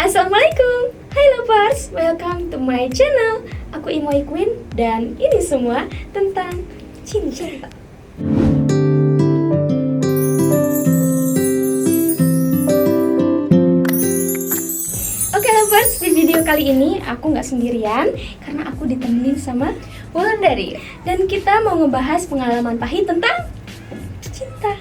Assalamualaikum, hai lovers, welcome to my channel. Aku Imoy Queen dan ini semua tentang cinta. Oke lovers, di video kali ini aku nggak sendirian karena aku ditemenin sama Wulandari dan kita mau ngebahas pengalaman pahit tentang cinta.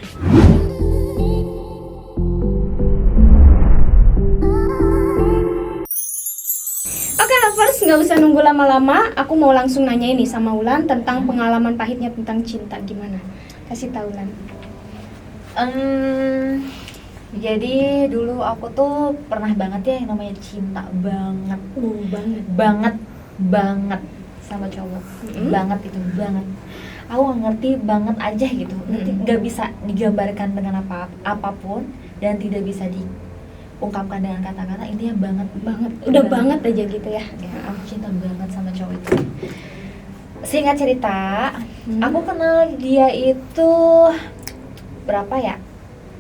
Oke lovers, nggak usah nunggu lama-lama, aku mau langsung nanya ini sama Wulan tentang pengalaman pahitnya tentang cinta. Gimana? Kasih tahu Wulan. Jadi dulu aku tuh pernah banget ya yang namanya cinta banget banget sama cowok. Banget itu banget. Aku gak ngerti banget aja gitu. Gak bisa digambarkan dengan apapun dan tidak bisa diungkapkan dengan kata-kata. Intinya banget. Udah banget aja gitu ya. Ya, aku cinta banget sama cowok itu. Singkat cerita, aku kenal dia itu berapa ya?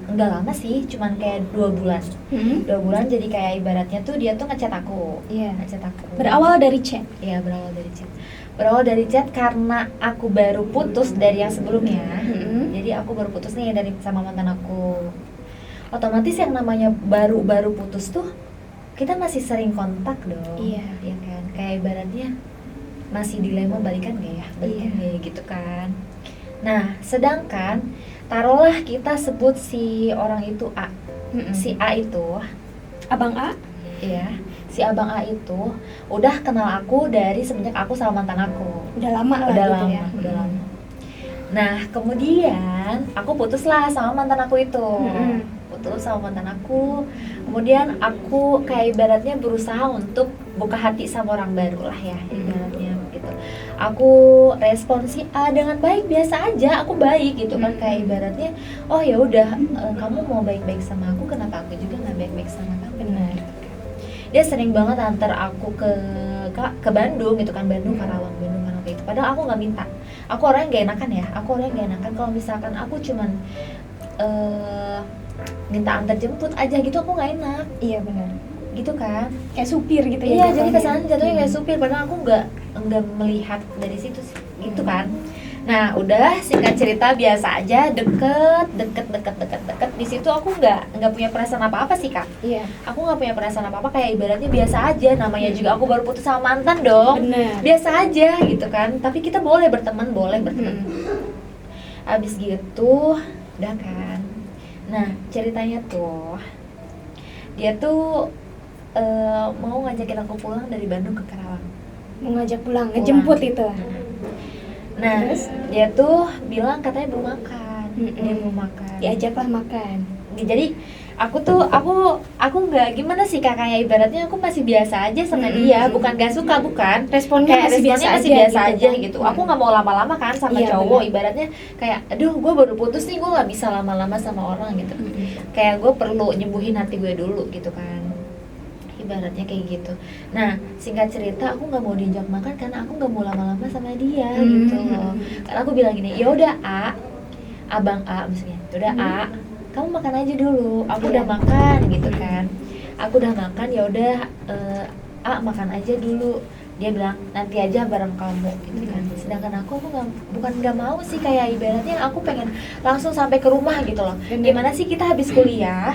Enggak lama sih, cuman kayak 2 bulan. 2 bulan jadi kayak ibaratnya tuh dia tuh ngechat aku. Iya. Ngechat aku. Berawal dari chat. Iya, berawal dari chat karena aku baru putus dari yang sebelumnya. Jadi aku baru putus nih dari sama mantan aku. Otomatis yang namanya baru putus tuh kita masih sering kontak dong. Iya. Ya kan? Kayak ibaratnya masih dilema balikan gak ya? Balikan gak ya gitu kan. Nah, sedangkan taruhlah kita sebut si orang itu A. Si A itu, Abang A? iya, si abang A itu udah kenal aku dari semenjak aku sama mantan aku. Udah lama lah Udah gitu lama, ya. udah lama. Nah, kemudian aku putuslah sama mantan aku itu. Putus sama mantan aku. Kemudian aku kayak ibaratnya berusaha untuk buka hati sama orang baru lah ya, ibaratnya gitu. Aku respon si A dengan baik, biasa aja, aku baik gitu kan, kayak ibaratnya oh ya udah, kamu mau baik-baik sama aku, kenapa aku juga nggak baik-baik sama kamu. Benar. Dia sering banget antar aku ke Bandung gitu kan, Bandung Karawang itu. Padahal aku nggak minta. Aku orangnya nggak enakan ya. Aku orangnya nggak enakan kalau misalkan aku cuman minta antar jemput aja gitu, aku nggak enak. Iya benar. Gitu kan? Kayak supir gitu ya. Iya, jadi jatuhnya. kesannya jatuhnya kayak supir. Padahal aku nggak melihat dari situ sih. Gitu kan? Nah, udah singkat cerita biasa aja, deket. Di situ aku nggak punya perasaan apa-apa sih kak. Iya. Aku nggak punya perasaan apa-apa, kayak ibaratnya biasa aja. Namanya juga aku baru putus sama mantan dong. Bener. Biasa aja gitu kan. Tapi kita boleh berteman. Abis gitu, udah kan. Nah, ceritanya tuh dia tuh mau ngajakin aku pulang dari Bandung ke Karawang. Mau ngajak pulang, ngejemput itu. Nah, Terus? dia tuh bilang katanya belum makan. Dia belum makan. Diajaklah makan. Jadi aku nggak gimana sih kak, kayak ibaratnya aku masih biasa aja sama dia, bukan gak suka, bukan, Responnya kayak masih responnya biasa masih biasa aja aja gitu gitu. kan? Aku nggak mau lama-lama kan sama Iya, cowok, bener. ibaratnya kayak aduh gue baru putus nih, gue nggak bisa lama-lama sama orang gitu. Kayak gue perlu nyembuhin hati gue dulu gitu kan, ibaratnya kayak gitu. Nah, singkat cerita aku nggak mau diajak makan karena aku nggak mau lama-lama sama dia gitu loh. Karena aku bilang gini, ya udah abang A maksudnya, udah kamu makan aja dulu, aku udah makan gitu kan. Aku udah makan, ya udah makan aja dulu. Dia bilang nanti aja bareng kamu gitu kan. Sedangkan aku bukan nggak mau sih, kayak ibaratnya aku pengen langsung sampai ke rumah gitu loh. Gimana sih kita habis kuliah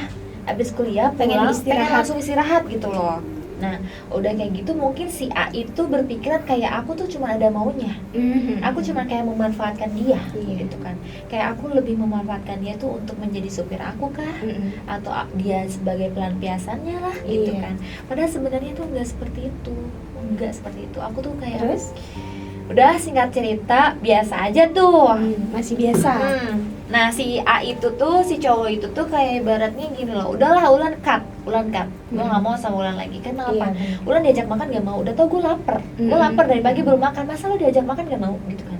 Pengen pulang, istirahat. pengen langsung istirahat gitu loh. Nah, udah kayak gitu mungkin si A itu berpikiran kayak aku tuh cuma ada maunya. Aku cuma kayak memanfaatkan dia gitu kan. Kayak aku lebih memanfaatkan dia tuh untuk menjadi supir aku kah? Atau dia sebagai pelampiasannya lah gitu kan. Padahal sebenarnya tuh nggak seperti itu. Aku tuh kayak Terus? udah singkat cerita biasa aja tuh. Masih biasa. Nah, si A itu tuh, si cowok itu tuh kayak ibaratnya gini loh, udahlah Ulan cut gue nggak mau sama Ulan lagi. Kenapa? Iya. Ulan diajak makan gak mau, udah tau gue lapar dari pagi belum makan, masa lo diajak makan gak mau gitu kan.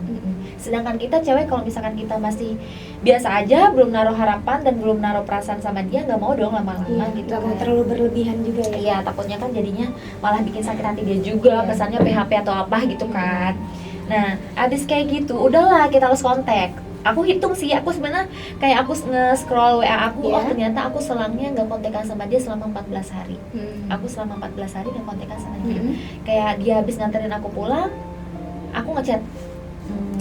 Sedangkan kita cewek kalau misalkan kita masih biasa aja, belum naruh harapan dan belum naruh perasaan sama dia, nggak mau dong lama-lama gitu Gak kan. mau terlalu berlebihan juga ya. Iya, takutnya kan jadinya malah bikin sakit hati dia juga, kesannya PHP atau apa gitu kan. Nah, abis kayak gitu, udahlah kita harus kontak. aku hitung sih, aku sebenarnya kayak aku nge-scroll WA aku, Iya. oh ternyata aku selangnya nggak kontekan sama dia selama 14 hari. Hmm. Aku selama 14 hari nggak kontekan sama dia. Hmm. Kayak dia habis nganterin aku pulang, aku ngechat.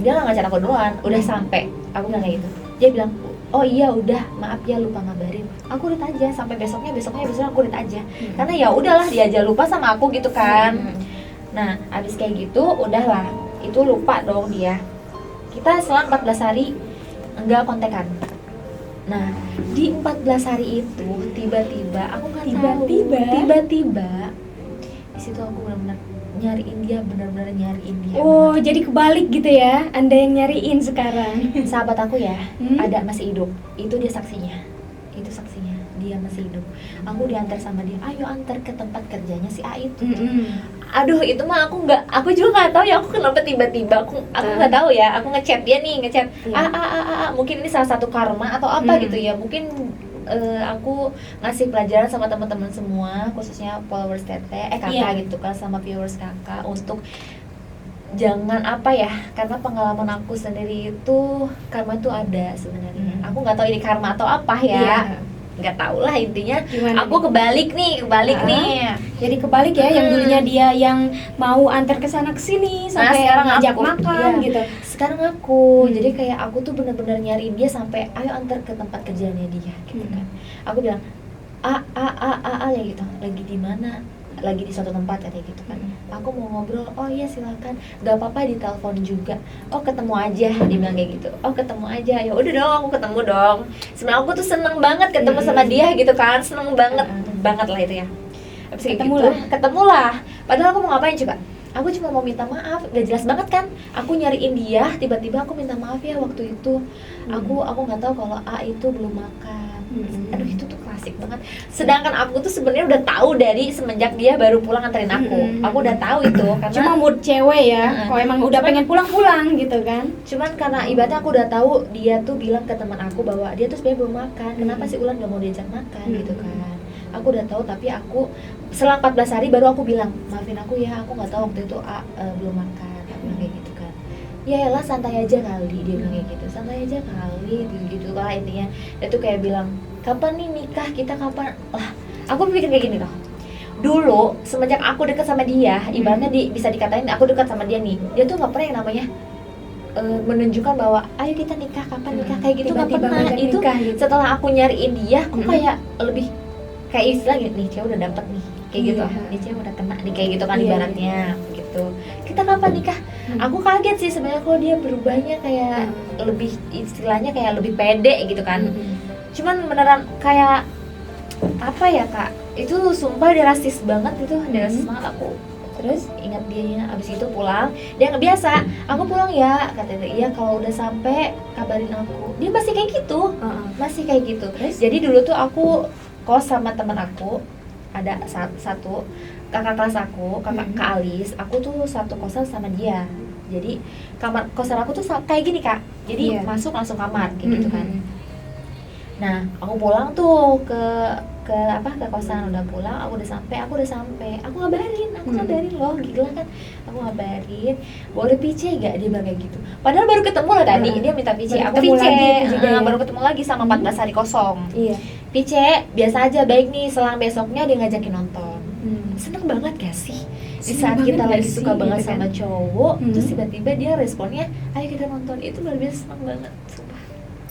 Dia nggak ngechat aku duluan, udah sampai. Aku bilang kayak gitu. Dia bilang, oh iya udah, maaf ya lupa ngabarin. Aku read aja sampai besoknya aku read aja. Karena ya udahlah dia aja lupa sama aku gitu kan. Nah, abis kayak gitu udahlah, itu lupa dong dia. Kita selang 14 hari enggak kontekan. Nah, di 14 hari itu tiba-tiba aku nggak tahu. Tiba-tiba di situ aku benar-benar nyariin dia, benar-benar nyariin dia. Oh, jadi kebalik gitu ya? Anda yang nyariin sekarang. Sahabat aku ya, Hmm? ada masih hidup. Itu dia saksinya. Itu saksinya, dia masih hidup. Aku diantar sama dia. Ayo antar ke tempat kerjanya si A itu. Aduh, itu mah aku juga nggak tahu ya, aku kenapa tiba-tiba aku nggak tahu ya. Aku ngechat dia nih, Iya. mungkin ini salah satu karma atau apa gitu ya. Mungkin aku ngasih pelajaran sama teman-teman semua, khususnya followers Tete, kakak Iya. gitu kan, sama viewers kakak, untuk jangan apa ya, karena pengalaman aku sendiri itu karma itu ada sebenarnya. Aku nggak tahu ini karma atau apa ya. Iya. Nggak tahu lah, intinya Gimana aku kebalik nih. Jadi kebalik ya, yang dulunya dia yang mau antar ke sana ke sini sampai sekarang ngajak aku. makan Iya. gitu. Sekarang aku, jadi kayak aku tuh bener-bener nyariin dia sampai ayo antar ke tempat kerjanya dia gitu kan. Aku bilang ya gitu, lagi di mana, lagi di suatu tempat kayak gitu kan. Aku mau ngobrol, oh iya silakan, gak apa-apa ditelepon juga. Oh ketemu aja, dia bilang kayak gitu. Oh ketemu aja, ya udah dong, aku ketemu dong. Sebenarnya aku tuh seneng banget ketemu sama dia gitu kan, seneng banget lah itu ya. Habis kayak gitu, ketemulah. Padahal aku mau ngapain coba? Aku cuma mau minta maaf, gak jelas banget kan. Aku nyariin dia, tiba-tiba aku minta maaf ya waktu itu. Aku nggak tahu kalau A itu belum makan. Aduh itu tuh klasik banget. Sedangkan aku tuh sebenarnya udah tahu dari semenjak dia baru pulang nganterin aku. Aku udah tahu itu karena Cuma mood cewek ya, kalau emang udah pengen pulang-pulang gitu kan. cuman karena ibaratnya aku udah tahu dia tuh bilang ke teman aku bahwa dia tuh sebenarnya belum makan. Kenapa sih Ulan gak mau diajak makan gitu kan. Aku udah tahu, tapi aku selang 14 hari baru aku bilang, maafin aku ya, aku nggak tahu waktu itu belum makan. Aku bilang kayak gitu kan. Ya elah santai aja kali, dia bilang kayak gitu. Santai aja kali, gitu lah intinya. Dia tuh kayak bilang, kapan nih nikah, kita kapan? Lah, aku pikir kayak gini loh. Dulu semenjak aku deket sama dia, ibaratnya bisa dikatain aku dekat sama dia nih, dia tuh nggak pernah yang namanya menunjukkan bahwa ayo kita nikah, kapan nikah, kayak gitu nggak Tiba-tiba pernah. ngajak Itu nikah gitu. setelah aku nyariin dia, aku kayak lebih kayak istilah gitu, nih cewek udah dapet nih kayak gitu, Iya. nih cewek udah kena nih kayak gitu kan Iya, ibaratnya gitu. Kita kapan nikah? Aku kaget sih sebenarnya kalau dia berubahnya kayak lebih istilahnya kayak lebih pede gitu kan. Cuman beneran kayak apa ya kak, itu sumpah dia rasis banget, itu dia rasis banget. Aku terus ingat dia abis itu pulang, dia nggak biasa, aku pulang ya katanya, iya kalau udah sampai kabarin aku. Dia masih kayak gitu, masih kayak gitu. Jadi dulu tuh aku kos sama teman aku, ada satu kakak kelas aku, kakak Kak Alis, aku tuh satu kosan sama dia. Jadi kamar kosan aku tuh kayak gini kak, jadi masuk langsung kamar kayak gitu kan. Nah aku pulang tuh ke kosan, udah pulang, aku udah sampai, aku ngabarin loh, gila kan, aku ngabarin, boleh pice gak, dia bilang kayak gitu. Padahal baru ketemu lah tadi, dia minta pice, aku pice, baru ketemu lagi sama 14 hari kosong. Iya. Pice, biasa aja, baik nih, selang besoknya dia ngajakin nonton. Seneng banget gak sih? Di saat kita lagi suka banget sama cowok, terus tiba-tiba dia responnya, ayo kita nonton, itu luar biasa, seneng banget, sumpah.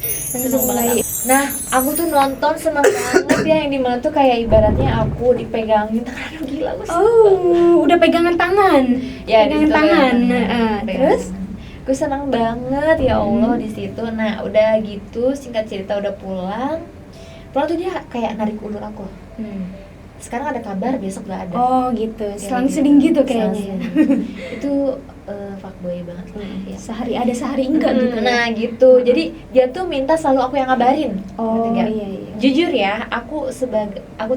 Seneng banget. Nah, aku tuh nonton seneng banget ya, yang dimana tuh kayak ibaratnya aku dipegangin tangan, aduh gila gue seneng banget. Udah pegangan tangan. Ya, pegangan gitu, tangan. Terus gue seneng banget ya Allah di situ. Nah, udah gitu, singkat cerita udah pulang tuh dia kayak narik ulur aku. Sekarang ada kabar, besok gak ada. Oh gitu, selang gitu. seding gitu kayaknya. Itu fuckboy banget lah ya. Sehari ada sehari enggak gitu. Nah gitu, jadi dia tuh minta selalu aku yang ngabarin. Oh Ngerti nggak? iya. Jujur ya, aku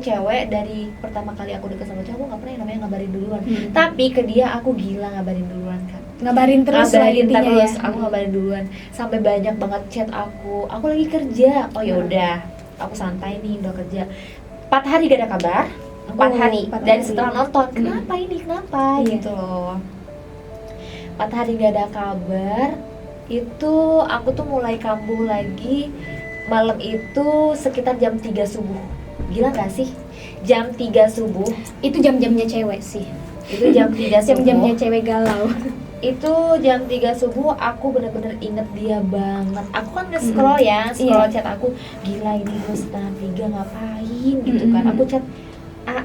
cewek, dari pertama kali aku deket sama cowok, aku nggak pernah yang namanya ngabarin duluan. Tapi ke dia aku gila ngabarin duluan kan. Ngabarin terus lah intinya terus, ya. aku ngabarin duluan. Sampai banyak banget chat aku lagi kerja. Oh ya udah, aku santai nih udah kerja. 4 hari gak ada kabar. 4 hari dari setelah nonton. Kenapa ini? Kenapa? Iya. Gitu loh. 4 hari gak ada kabar. Itu aku tuh mulai kambuh lagi malam itu sekitar jam 3 subuh. Gila gak sih? Jam 3 subuh. Itu jam-jamnya cewek sih. Itu jam 3 subuh. Jam-jamnya cewek galau. Itu jam 3 subuh aku bener-bener inget dia banget. Aku kan nge-scroll ya, scroll chat aku. Gila ini 2:30 ngapain gitu kan. Aku chat A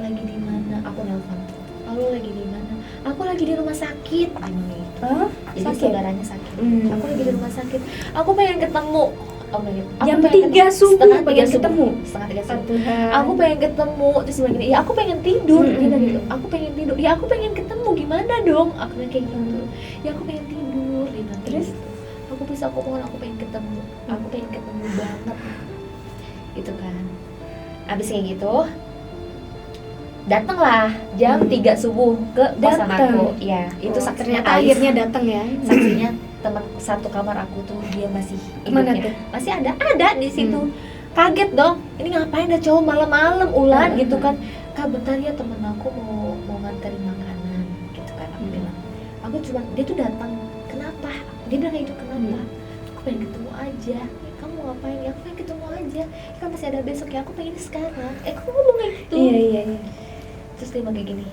lagi di mana? Aku nelpon. Lalu lagi di mana? Aku lagi di rumah sakit. Jadi sakit? saudaranya sakit. Aku lagi di rumah sakit. Aku pengen ketemu. Jam 3 subuh pengen ketemu. Setengah 3 subuh. Aku pengen ketemu. Terus dia gini, ya aku pengen tidur. Dia bilang gitu. Aku pengen tidur. Ya aku pengen ketemu. Gimana dong? Aku bilang kayak gitu. Ya aku pengen tidur. Dia bilang terus gitu. Aku bisa, aku mohon, aku pengen ketemu. Aku pengen ketemu banget. Gitu kan. Abis kayak gitu, datanglah jam 3 subuh ke kosan aku. Ya, itu saksinya ternyata akhirnya datang ya. Saksinya teman satu kamar aku tuh, dia masih Mana hidupnya. tuh? Masih ada di situ. Kaget dong. Ini ngapain ada cowok malam-malam Ulan gitu kan. Kak bentar ya, temen aku mau nganterin makanan gitu kan. Aku bilang, aku cuma dia tuh datang. Kenapa? Dia bilang kayak itu, kenapa? Aku pengen ketemu aja. Kamu ngapain? Ya aku pengen ketemu aja. Kan masih ada besok ya, aku pengen sekarang. Aku ngomong kayak gitu. Iya. Terus dia bilang kayak gini,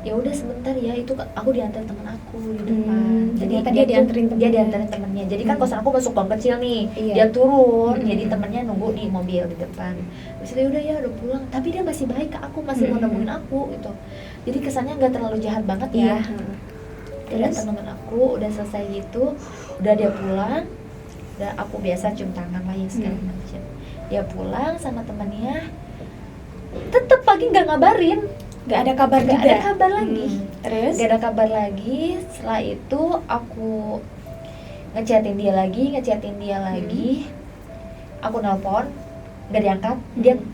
ya udah sebentar ya, itu aku diantar teman aku di depan. Jadi ternyata dia dianterin temennya. dia diantarin temennya. Jadi kan kosan aku masuk gang kecil nih. Iya. Dia turun, jadi temennya nunggu di mobil di depan. Terus dia udah pulang. Tapi dia masih baik ke aku, masih mau nemuin aku gitu. Jadi kesannya nggak terlalu jahat banget ya. Dia datang nemuin aku, udah selesai gitu, udah dia pulang. Udah aku biasa cium tangan lah ya segala macam. Dia pulang sama temannya. Tetep pagi nggak ngabarin. Gak ada kabar juga. Gak ada kabar lagi. Terus? Gak ada kabar lagi. Setelah itu aku ngechatin dia lagi. Aku nelpon, gak diangkat.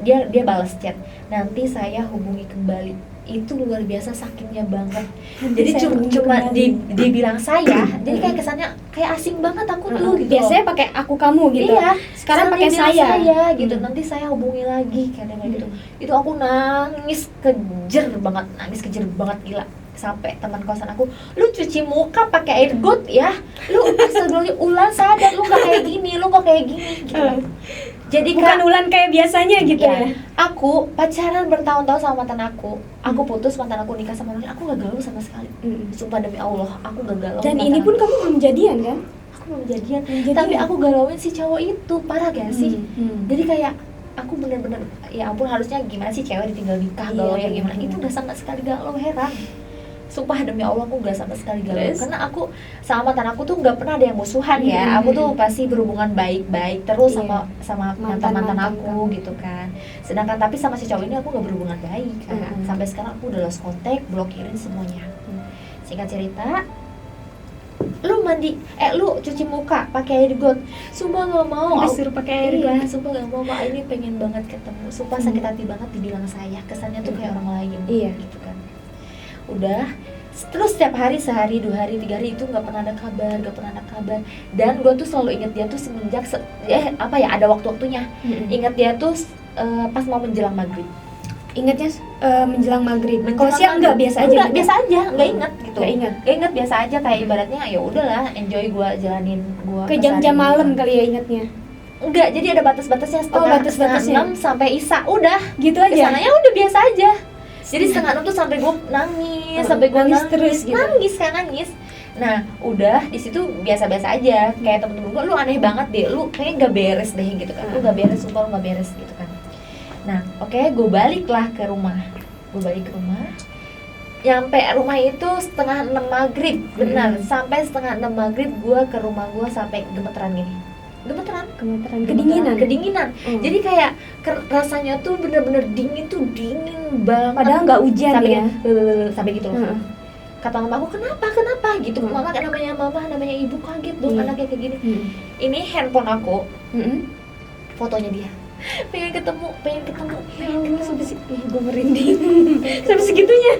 Dia balas chat. Nanti saya hubungi kembali. Itu luar biasa sakitnya banget. Jadi cuma dibilang saya. Jadi kayak kesannya kayak asing banget aku tuh gitu. Biasanya pakai aku kamu gitu. Iya. Sekarang pakai saya gitu. Nanti saya hubungi lagi kayak gitu. Itu aku nangis kejer banget gila. Sampai teman kosan aku, lu cuci muka pakai air got ya. Lu astagfirullah Ulan sadar lu gak kayak gini gitu. Jadi bukan Ulan kayak biasanya gitu ya. Aku pacaran bertahun-tahun sama mantan aku. Aku putus, mantan aku nikah sama orang lain. Aku gak galau sama sekali. Sumpah demi Allah, aku gak galau. Dan ini pun kamu belum jadian kan? Aku belum jadian. Tapi aku galauin si cowok itu, parah gak sih? Jadi kayak aku bener-bener, ya ampun, harusnya gimana sih cewek ditinggal nikah galau ya gimana? Itu gak sama sekali galau, heran. Sumpah demi Allah aku gak sama sekali galau. Karena aku sama mantan aku tuh gak pernah ada yang musuhan ya. Aku tuh pasti berhubungan baik-baik terus sama mantan aku gitu kan. Sedangkan tapi sama si cowok ini aku gak berhubungan baik kan. Sampai sekarang aku udah lost contact, blokirin semuanya. Singkat cerita, lu cuci muka pakai air got. Sumpah gak mau. Disuruh pakai air got. Sumpah gak mau, Mak, ini pengen banget ketemu. Sumpah sakit hati banget dibilang saya. Kesannya tuh kayak orang lain gitu kan. Udah, terus setiap hari, sehari, 2 hari, 3 hari itu nggak pernah ada kabar. Dan gue tuh selalu inget dia tuh semenjak ada waktu-waktunya. Ingat dia tuh pas mau menjelang maghrib. Ingatnya menjelang maghrib. Kalau siang nggak biasa aja. Enggak, biasa aja, nggak inget gitu. Nggak inget biasa aja, kayak ibaratnya ya udahlah, enjoy gue jalanin gue. Ke jam-jam malam kali ya ingatnya. Enggak, jadi ada batas-batasnya setengah 6 sampai Isya, udah gitu aja. Kesananya udah biasa aja. Jadi setengah 6 tuh sampai gue nangis, nangis terus gitu. Nangis. Nah, udah di situ biasa-biasa aja. Kayak temen-temen gue, lu aneh banget deh, lu kayaknya gak beres deh gitu kan. Lu gak beres, sumpah lu gak beres gitu kan. Nah, oke, gue baliklah ke rumah. Nyampe rumah itu setengah 6 maghrib, benar. Sampai setengah 6 maghrib gue ke rumah gue sampai gemeteran gini. Gemeteran, kedinginan. Jadi kayak rasanya tuh bener-bener dingin banget. Padahal nggak hujan sampai ya. Sampai gitu loh. Kata mama aku, kenapa gitu. Mama namanya ibu kaget dong, anaknya kayak gini. Ini handphone aku, fotonya dia. Pengen ketemu. Gue merinding. Sampai segitunya.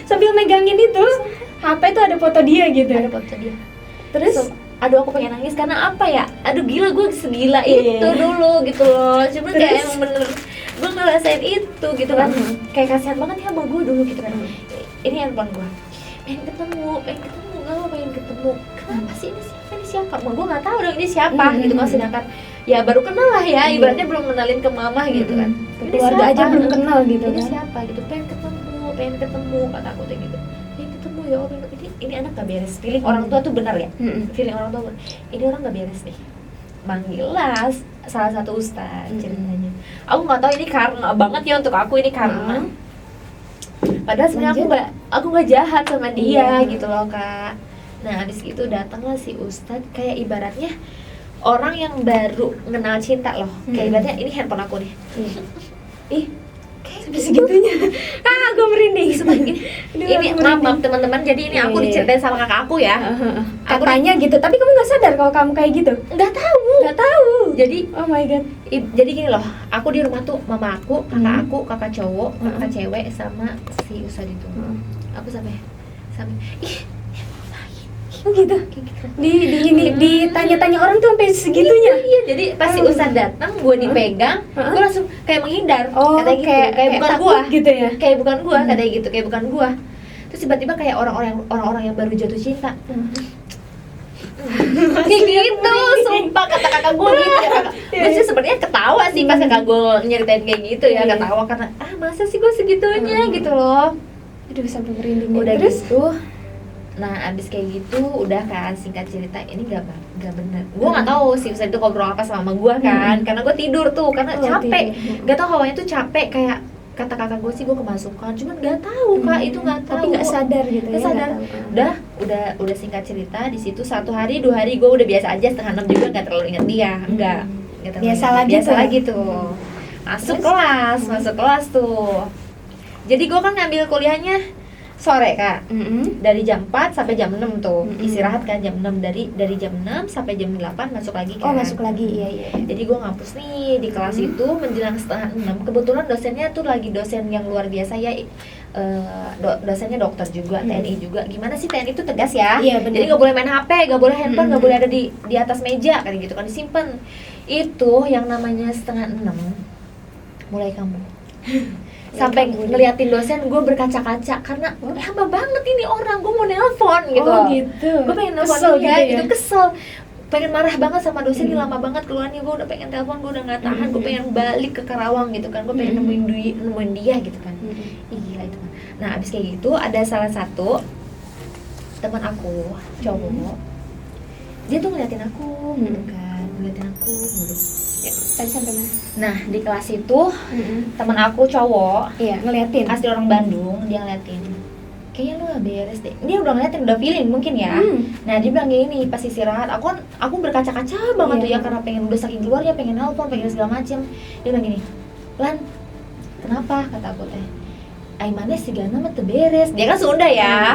Sambil megangin itu HP itu ada foto dia gitu. Ada foto dia. Terus aduh, aku pengen nangis karena apa ya? Aduh, gila, gue segila itu dulu gitu loh. Cuma kayak emang bener gue ngerasain itu gitu kan. Kayak kasihan banget ya sama gue dulu gitu kan. Ini handphone gue. pengen ketemu, nggak mau pengen ketemu. Kenapa sih ini siapa? Mau gue nggak tahu dong ini siapa gitu kan, sedangkan ya baru kenal lah ya, ibaratnya belum kenalin ke mama gitu kan. Ke keluarga aja belum kenal gitu ini kan. siapa gitu, pengen ketemu kata aku tuh gitu. Pengen ketemu ya Allah, ini anak gak beres. Feeling orang tua tuh benar ya. Feeling orang tua, ini orang gak beres nih. Manggillah salah satu ustaz ceritanya. Aku nggak tahu ini karma banget ya untuk aku, ini karma. Padahal sebenarnya aku nggak jahat sama dia gitu loh Kak. Nah abis itu datanglah si ustadz, kayak ibaratnya orang yang baru kenal cinta loh. Kayak ibaratnya ini handphone aku nih. Kayak sampai segitunya. Gue merinding. Ini maaf teman-teman, jadi ini aku diceritain sama kakak aku ya. Katanya gitu, tapi kamu nggak sadar kalau kamu kayak gitu? Nggak tahu. Jadi oh my god. Jadi gini loh, aku di rumah tuh mama aku, kakak cowok, kakak cewek sama si ustadz itu. Aku sampai oh gitu. Ditanya-tanya orang tuh sampai segitunya. Iya, jadi pas si ustadz datang, gue dipegang, gue langsung kayak menghindar. Katanya gitu, kayak bukan gue gitu ya. Kayak bukan gue, katanya gitu, kayak bukan gue. Terus tiba-tiba kayak orang-orang yang baru jatuh cinta. Kayak gitu, sumpah kata kakak gue gitu ya kakak. Gue sih sebenarnya ketawa sih pas kakak gue nyeritain kayak gitu ya, ketawa karena masa sih gue segitunya gitu loh. Aduh sampai merinding. Udah terus gitu. Nah abis kayak gitu udah kan, singkat cerita ini gak bener. Gue nggak tahu sih ustadz itu ngobrol apa sama gue kan, karena gue tidur tuh karena capek. Gak tau hawanya tuh capek, kayak kata kakak gue sih gue kemasukan, cuman nggak tahu Kak, itu nggak tahu. Tapi nggak sadar gitu ya. Nggak sadar. Udah singkat cerita di situ 1 hari 2 hari gue udah biasa aja, 5:30 juga nggak terlalu inget dia, nggak terlalu biasa lagi tuh. Masuk kelas tuh. Jadi gue kan ngambil kuliahnya sore Kak, dari jam 4 sampai jam 6 tuh, istirahat kan jam 6, dari jam 6 sampai jam 8 masuk lagi kan. Oh masuk lagi, iya. Jadi gue ngampus nih di kelas itu menjelang 5:30. Kebetulan dosennya tuh lagi dosen yang luar biasa ya, dosennya dokter juga, TNI juga. Gimana sih TNI itu tegas ya? Iya, bener. Jadi nggak boleh main HP, nggak boleh handphone, nggak boleh ada di atas meja kayak gitu kan, disimpan. Itu yang namanya 5:30 mulai kamu. Sampai ngeliatin dosen, gue berkaca-kaca karena lama banget ini orang, gue mau nelpon gitu. Oh gitu. Gue pengen nelpon dia gitu, kesel, pengen marah banget sama dosen, ini lama banget keluarnya, gue udah pengen telepon, gue udah nggak tahan, gue pengen balik ke Karawang gitu kan, gue pengen nemuin dia gitu kan. Ih gila itu kan. Nah abis kayak gitu ada salah satu teman aku cowok, dia tuh ngeliatin aku gitu kan, ngeliatin aku mulu. Ya, tadi sampai mana? Nah di kelas itu teman aku cowok, ngeliatin. asli orang Bandung, dia ngeliatin, kayaknya lu gak beres deh. Dia udah ngeliatin, udah feeling mungkin ya. Nah dia bilang gini pas istirahat, aku berkaca-kaca banget tuh ya, karena pengen udah saking keluar ya, pengen nelpon, pengen segala macem. Dia bilang gini, Lan, kenapa? Kata aku teh, Aimane si Gana mah teu beres. Dia kan Sunda ya.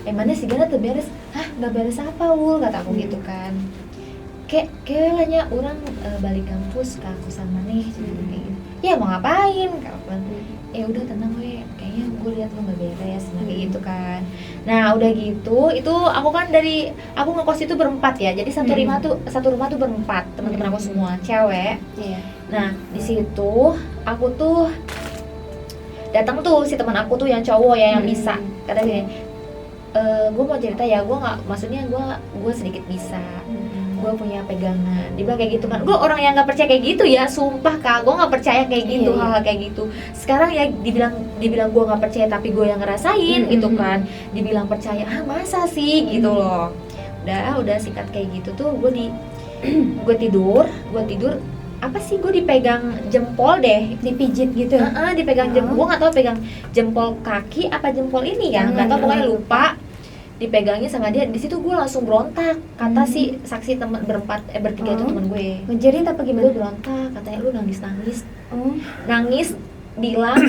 Aimane si Gana teu beres. Hah, gak beres apa Wul? Kata aku gitu kan. Kayaknya orang balik kampus ke aku sama nih kayak gitu. Ya mau ngapain? Kapan? Udah tenang we, kayaknya gue lihat lo nggak beres, kayak gitu kan. Nah udah gitu, itu aku kan aku ngekos itu berempat ya, jadi satu rumah tuh berempat, teman-teman aku semua cewek. Nah di situ aku tuh datang tuh si teman aku tuh yang cowok ya, yang bisa, kata gini, gue mau cerita ya, maksudnya gue sedikit bisa, gue punya pegangan. Dia bilang kayak gitu kan, gue orang yang nggak percaya kayak gitu ya, sumpah Kak, gue nggak percaya kayak gitu, hal-hal kayak gitu. Sekarang ya dibilang gue nggak percaya, tapi gue yang ngerasain gitu kan, dibilang percaya, masa sih gitu loh. Udah singkat kayak gitu tuh, gue tidur apa sih, gue dipegang jempol deh, dipijit gitu. Dipegang jempol, gue nggak tahu pegang jempol kaki apa jempol ini ya, nggak tahu, pokoknya lupa. Dipegangnya sama dia, di situ gue langsung berontak, kata si saksi teman bertiga itu teman gue. Ngejerit apa gimana? Gue berontak, katanya lu nangis, bilang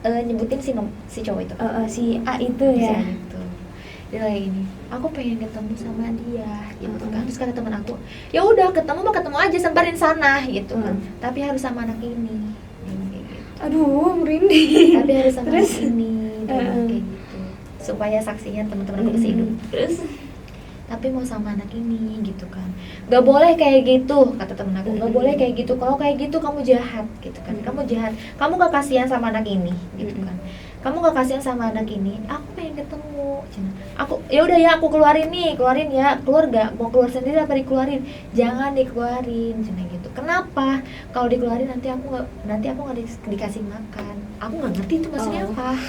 nyebutin si cowok itu, si A itu ya. Gitu. Dia kayak gini, aku pengen ketemu sama dia gitu kan. Terus kata teman aku, ya udah ketemu aja, sembarin sana gitu kan, tapi harus sama anak ini. Gitu. Aduh merinding. Tapi harus sama anak ini, kayak gitu, supaya saksinya teman-teman aku masih hidup. Terus tapi mau sama anak ini gitu kan, gak boleh kayak gitu, kata temen aku, gak boleh kayak gitu, kalau kayak gitu kamu jahat gitu kan, kamu jahat, kamu gak kasihan sama anak ini gitu kan. kamu gak kasihan sama anak ini, aku pengen ketemu. Cina, aku ya udah ya aku keluarin ya, keluar gak, mau keluar sendiri apa dikeluarin, jangan dikeluarin, Cina gitu. Kenapa? Kalau dikeluarin nanti aku nggak dikasih makan. Aku nggak ngerti itu maksudnya apa.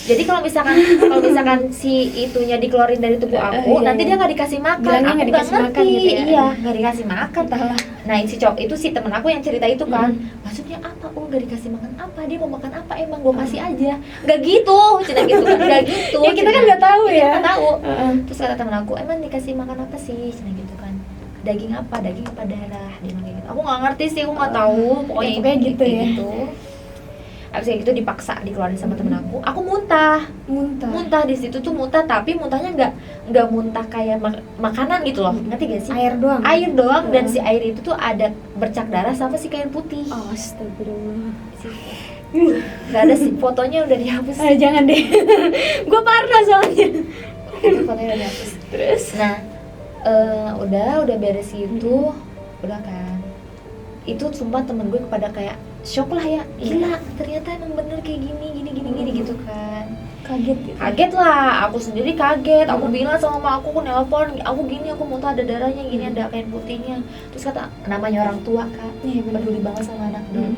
Jadi kalau misalkan si itunya dikeluarin dari tubuh aku, nanti dia nggak dikasih makan. Bilangnya Aku nggak nggak dikasih makan ngerti, gitu ya. iya nggak dikasih makan. Nah si cowok itu si temen aku yang cerita itu kan, maksudnya apa? Oh nggak dikasih makan apa? Dia mau makan apa? Emang gue kasih aja? Nggak gitu, cerita gitu kan? Nggak gitu. Ya kita kan nggak tahu ya. Nggak tahu. Terus kata temen aku, emang dikasih makan apa sih? Cerita gitu kan. Daging apa darah? Dia bilang kayak gitu. Aku nggak ngerti sih, aku nggak tahu. Pokoknya gitu ya. Gitu. Abis kayak gitu dipaksa dikeluarin sama temen aku muntah di situ tuh muntah, tapi muntahnya nggak muntah kayak makanan gitu loh, ngerti gak sih? Air doang Dan si air itu tuh ada bercak darah sama si kain putih. Astagfirullah. Nggak ada sih, fotonya udah dihapus. Jangan deh. Gue parno soalnya. Itu fotonya udah dihapus. Terus Nah udah beres gitu, udah kan itu sumpah temen gue kepada kayak shock lah ya, gila ternyata emang bener kayak gini gitu kan. kaget gitu. Kaget lah, aku sendiri kaget. Aku bilang sama mama aku nelpon, aku gini, aku muntah ada darahnya gini, ada kain putihnya. Terus kata, namanya orang tua kak, peduli banget sama anaknya,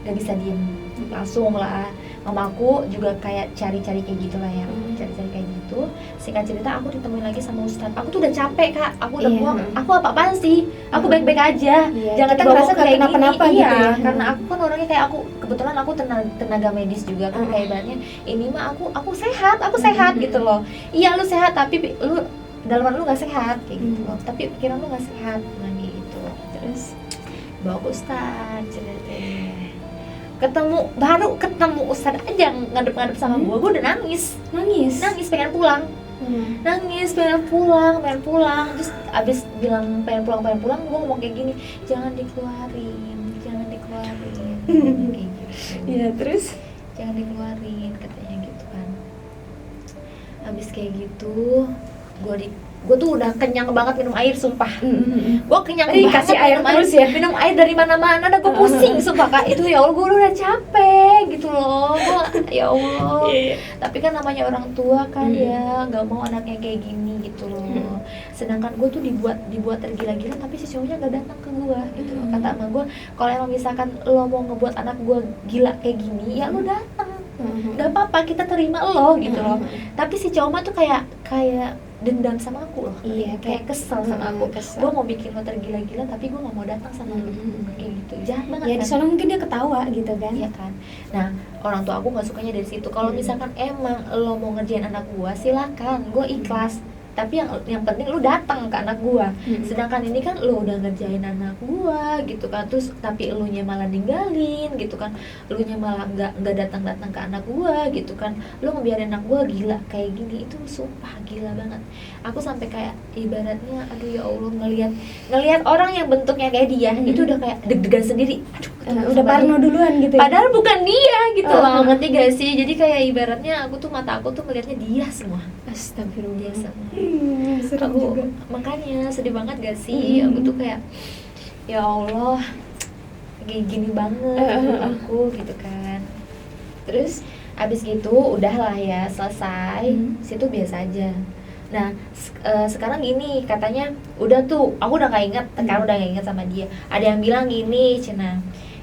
gak bisa diem. Langsung lah, mama aku juga kayak cari-cari kayak gitu lah ya, cari-cari kayak gitu. Singkat cerita aku ditemuin lagi sama ustadz. Aku tuh udah capek kak, aku udah muak. Aku apa-apaan sih, aku baik-baik aja. Jangan kita dibawa ngerasa kayak gini. kenapa-napa Iya, gitu ya. karena aku kan orangnya kayak aku, kebetulan aku tenaga medis juga kan, kayak ibaratnya ini mah aku sehat gitu loh. Iya lu sehat tapi lu dalaman lu nggak sehat kayak gitu loh. Tapi pikiran lu nggak sehat kayak gitu. Terus bawa ke ustadz ceritanya. Baru ketemu ustadz aja ngadep-ngadep sama gue udah nangis pengen pulang. Nangis pengen pulang. Terus abis bilang pengen pulang, gue ngomong kayak gini, jangan dikeluarin kayak gitu. Iya, terus Jangan dikeluarin katanya gitu kan. Abis kayak gitu gue tuh udah kenyang banget minum air, sumpah. Gue kenyang banget kasih air terus ya. Minum air dari mana-mana, gue pusing sumpah kak. Itu ya Allah, gue udah capek gitu loh. Gue ya Allah. Tapi kan namanya orang tua kan ya, nggak mau anaknya kayak gini gitu loh. Sedangkan gue tuh dibuat tergila-gila, tapi si cowoknya nggak datang ke gue gitu loh. Kata sama gue, kalau emang misalkan lo mau ngebuat anak gue gila kayak gini, ya lo datang. Gak apa-apa, kita terima lo gitu loh. Tapi si cowok mah tuh kayak dendam sama aku loh. Iya, kayak kesel sama aku. Kesel. Gue mau bikin lo tergila-gila, tapi gue gak mau datang sama lo. Kayak gitu, jahat banget ya kan. di sana mungkin dia ketawa gitu kan. Iya kan. Nah orang tua aku gak sukanya dari situ. Kalau misalkan emang lo mau ngerjain anak gue, silakan, gue ikhlas. Tapi yang penting lu datang ke anak gua. Sedangkan ini kan lu udah ngerjain anak gua gitu kan, terus tapi elunya malah ninggalin gitu kan, elunya malah nggak datang ke anak gua gitu kan. Lu ngebiarin anak gua gila kayak gini, itu sumpah gila banget. Aku sampai kayak ibaratnya aduh ya Allah, ngelihat orang yang bentuknya kayak dia itu udah kayak deg-degan sendiri. Aduh, udah parno duluan gitu ya. Padahal bukan dia gitu loh, ngerti gak sih? Jadi kayak ibaratnya mata aku tuh ngelihatnya dia semua. Astagfirullah. Dia semua. Serem Aku juga. makanya sedih banget gak sih? Aku tuh kayak ya Allah, gini banget aku gitu kan. Terus abis gitu udahlah ya, selesai. Situ biasa aja. Nah sekarang gini katanya, udah tuh aku udah gak inget, sekarang udah gak inget sama dia. Ada yang bilang gini, Cina,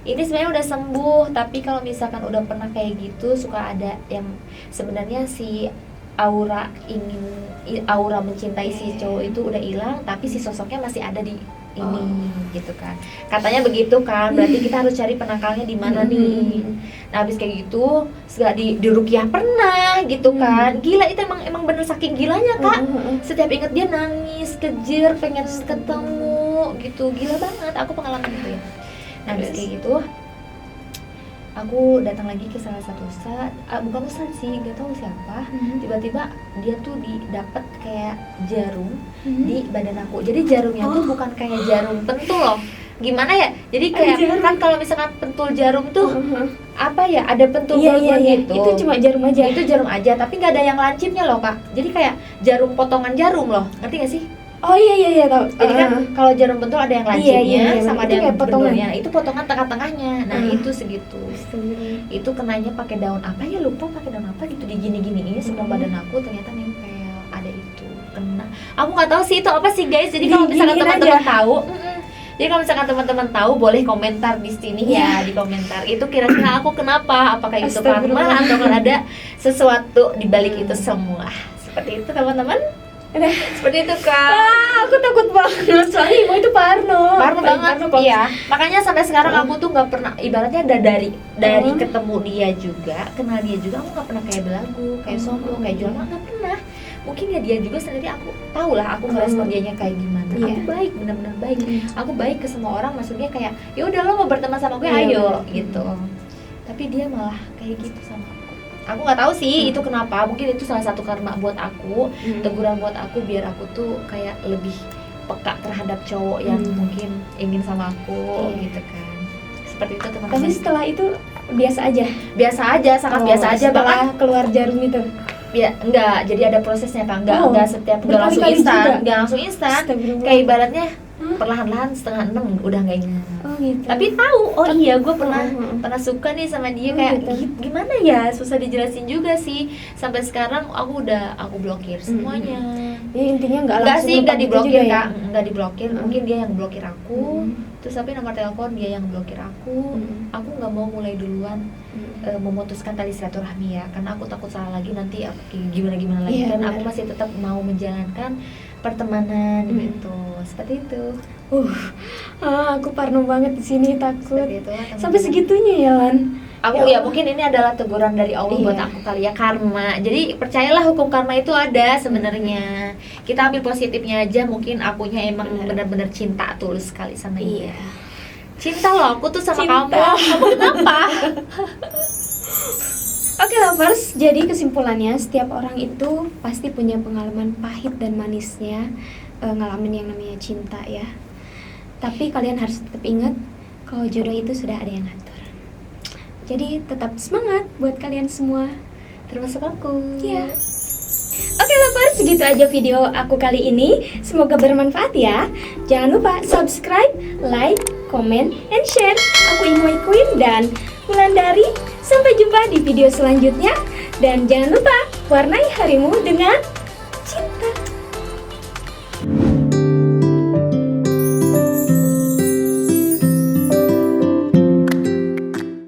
ini sebenarnya udah sembuh, tapi kalau misalkan udah pernah kayak gitu suka ada yang sebenarnya si aura mencintai si cowok itu udah hilang, tapi si sosoknya masih ada di ini gitu kan. Katanya begitu kan, berarti kita harus cari penakalnya di mana nih. Nah habis kayak gitu segala di ruqyah pernah gitu kan. Gila itu emang bener saking gilanya kak. Setiap inget dia nangis, kejer, pengen ketemu gitu. Gila banget, aku pengalaman itu ya. Nah habis kayak gitu aku datang lagi ke salah satu ustad, bukan ustad sih, gak tahu siapa. Tiba-tiba dia tuh dapat kayak jarum di badan aku. Jadi jarumnya tuh bukan kayak jarum pentul loh. Gimana ya? Jadi kayak kan kalau misalkan pentul jarum tuh apa ya? Ada pentul gitu. Itu cuma jarum aja. Itu jarum aja, tapi nggak ada yang lancipnya loh kak. Jadi kayak jarum potongan jarum loh. Ngerti gak sih? Oh iya tahu. Jadi kan kalau jarum pentul ada yang lancipnya sama ada itu yang kayak potongan. benulnya. Itu potongan tengah-tengahnya. Nah, itu segitu. Astagfirullah. Itu kenanya pakai daun apa ya, lupa pakai daun apa gitu, digini-giniin semua badan aku, ternyata nempel. Ada itu kena. Aku nggak tahu sih itu apa sih guys. Jadi kalau misalkan Diginiin teman-teman aja. tahu, jadi kalau misalkan teman-teman tahu boleh komentar di sini ya, di komentar. Itu kira-kira aku kenapa? Apakah itu karma Astagfirullah. atau kan ada sesuatu di balik itu semua? Seperti itu teman-teman. Seperti itu kan. Aku takut banget soalnya Imo itu parno. Parno Paling banget, kok. iya. Makanya sampai sekarang aku tuh nggak pernah, ibaratnya dari ketemu dia juga, kenal dia juga, aku nggak pernah kayak belagu, kayak sombong, kayak jual, nggak pernah. Mungkin ya dia juga sendiri, aku tahu lah aku ngerespon dianya kayak gimana. Iya. Aku baik, benar-benar baik. Aku baik ke semua orang, maksudnya kayak ya udah lo mau berteman sama gue, Iya, ayo bener. gitu. Tapi dia malah kayak gitu sama aku. Aku nggak tahu sih itu kenapa. Mungkin itu salah satu karma buat aku, teguran buat aku biar aku tuh kayak lebih peka terhadap cowok yang mungkin ingin sama aku gitu kan. Seperti itu Tapi teman-teman. setelah itu biasa aja. Biasa aja, sangat biasa aja. Setelah Bahkan keluar jarum itu. ya enggak, jadi ada prosesnya kan, enggak setiap, enggak langsung berkali-kali juga. instan, enggak langsung instan. Astagfirullah. Kayak ibaratnya perlahan-lahan 5:30 udah enggak ingat. Oh gitu. Tapi tahu, oh iya gue pernah Oh. pernah suka nih sama dia, Oh, kayak gitu. gimana ya, susah dijelasin juga sih. Sampai sekarang aku blokir semuanya. Ya intinya nggak Enggak langsung sih, enggak lepas gitu diblokir juga ya? Kak, enggak diblokir. Mungkin dia yang blokir aku. Terus tapi nomor telepon dia yang blokir aku. Aku nggak mau mulai duluan memutuskan tali silaturahmi ya, karena aku takut salah lagi nanti aku gimana lagi. Iya, Kan aku benar. masih tetap mau menjalankan pertemanan gitu. Seperti itu. Aku parno banget di sini, takut. Seperti itu lah, teman-teman. Sampai segitunya ya, Lan. Aku Ya ya mungkin ini adalah teguran dari Allah buat Iya. aku kali ya, karma. Jadi percayalah hukum karma itu ada sebenarnya. Kita ambil positifnya aja, mungkin akunya emang Benar. benar-benar cinta tulus sekali sama dia. Iya. Cinta loh aku tuh sama Cinta. kamu kenapa? Oke lovers, jadi kesimpulannya setiap orang itu pasti punya pengalaman pahit dan manisnya ngalamin yang namanya cinta ya. Tapi kalian harus tetap ingat kalau jodoh itu sudah ada yang ngatur. Jadi tetap semangat buat kalian semua. Termasuk aku. Iya. Oke lovers, segitu aja video aku kali ini. Semoga bermanfaat ya. Jangan lupa subscribe, like, comment, and share. Aku Imoy Queen dan Wulandari. Sampai jumpa di video selanjutnya. Dan jangan lupa warnai harimu dengan